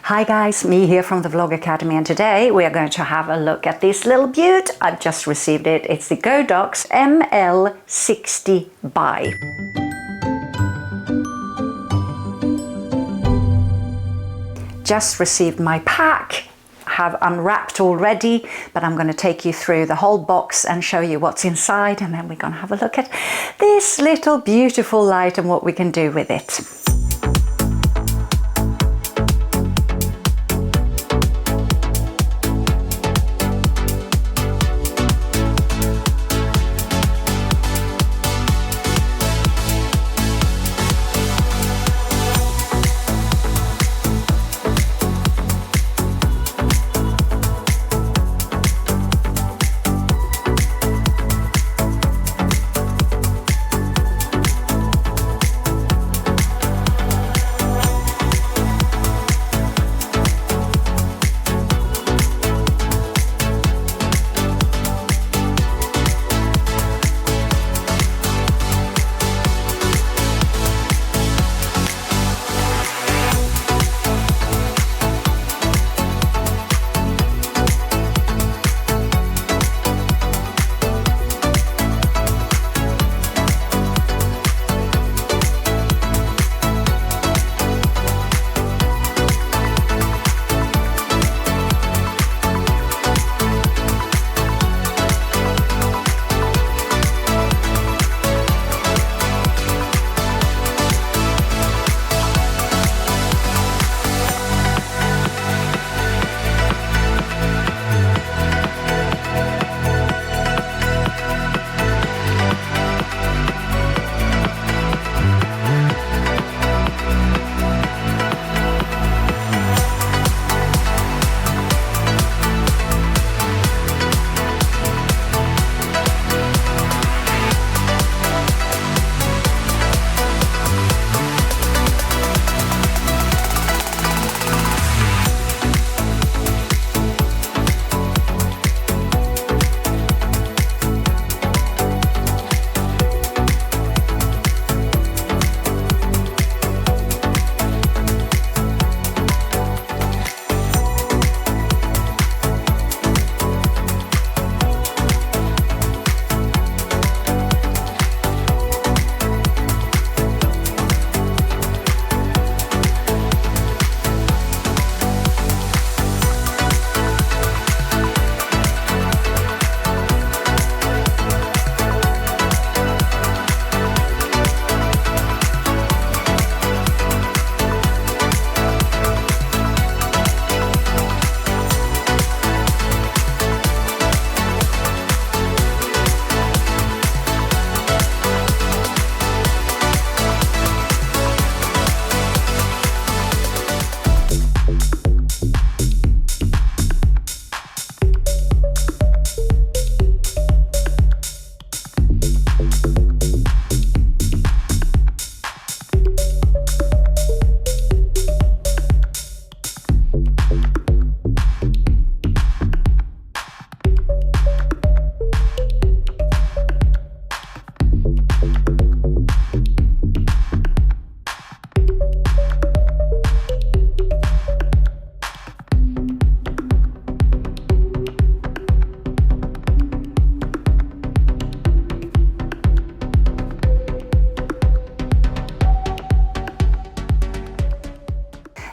Hi guys, me here from the Vlog Academy, and today we are going to have a look at this little beaut. I've just received it. It's the Godox ML60Bi. Just received my pack. Have unwrapped already, but I'm going to take you through the whole box and show you what's inside, and then we're going to have a look at this little beautiful light and what we can do with it.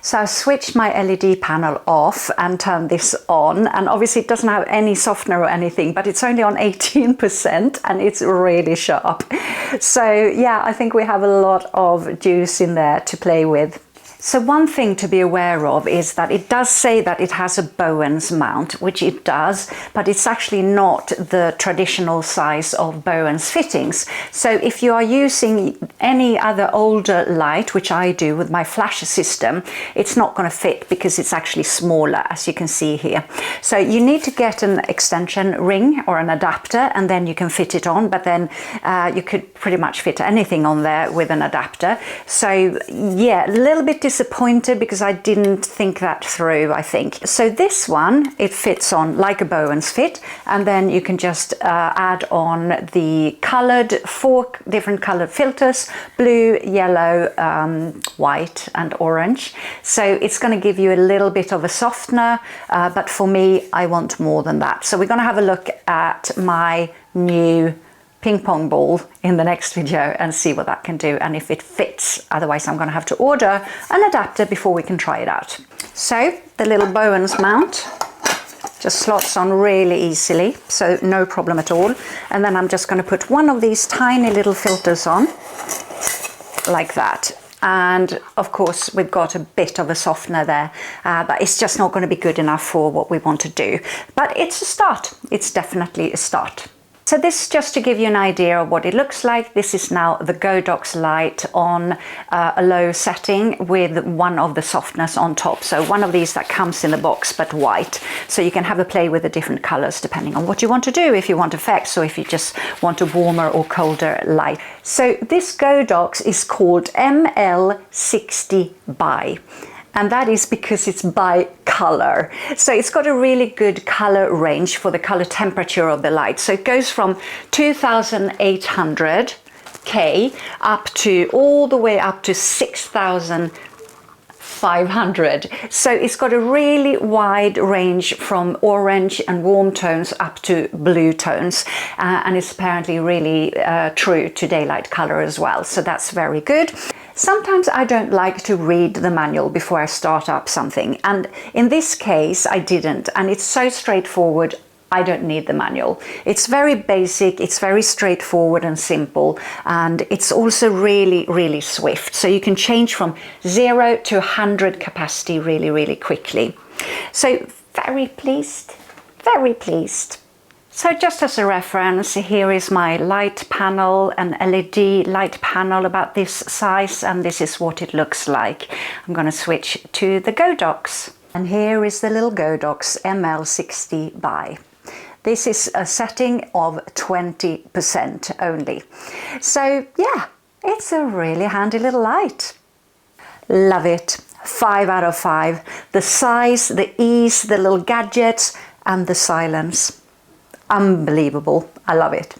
So I switched my LED panel off and turned this on, and obviously it doesn't have any softener or anything, but it's only on 18% and it's really sharp. So yeah, I think we have a lot of juice in there to play with. So one thing to be aware of is that it does say that it has a Bowens mount, which it does, but it's actually not the traditional size of Bowens fittings. So if you are using any other older light, which I do with my flash system, it's not going to fit because it's actually smaller, as you can see here. So you need to get an extension ring or an adapter, and then you can fit it on, but then you could pretty much fit anything on there with an adapter. So yeah, a little bit disappointed because I didn't think that through, I think. So this one, it fits on like a Bowen's fit, and then you can just add on the colored, 4 different colored filters: blue, yellow, white and orange. So it's going to give you a little bit of a softener, but for me, I want more than that. So we're going to have a look at my new ping pong ball in the next video and see what that can do and if it fits. Otherwise I'm going to have to order an adapter before we can try it out. So the little Bowen's mount just slots on really easily, so no problem at all. And then I'm just going to put one of these tiny little filters on like that. And of course we've got a bit of a softener there, but it's just not going to be good enough for what we want to do. But it's a start. It's definitely a start. So this is just to give you an idea of what it looks like. This is now the Godox Light on a low setting with one of the softeners on top. So one of these that comes in the box but white. So you can have a play with the different colors depending on what you want to do, if you want effects or if you just want a warmer or colder light. So this Godox is called ML60Bi. And that is because it's by color. So it's got a really good color range for the color temperature of the light. So it goes from 2800 K up to all the way up to 6500. So it's got a really wide range from orange and warm tones up to blue tones. And it's apparently really true to daylight color as well. So that's very good. Sometimes I don't like to read the manual before I start up something, and in this case I didn't, and it's so straightforward. I don't need the manual. It's very basic, it's very straightforward and simple, and it's also really swift, so you can change from 0 to 100 capacity really quickly. So very pleased, very pleased. So just as a reference, here is my light panel, an LED light panel about this size, and this is what it looks like. I'm going to switch to the Godox. And here is the little Godox ML60Bi. This is a setting of 20% only. So yeah, it's a really handy little light. Love it. 5 out of 5. The size, the ease, the little gadgets, and the silence. Unbelievable. I love it.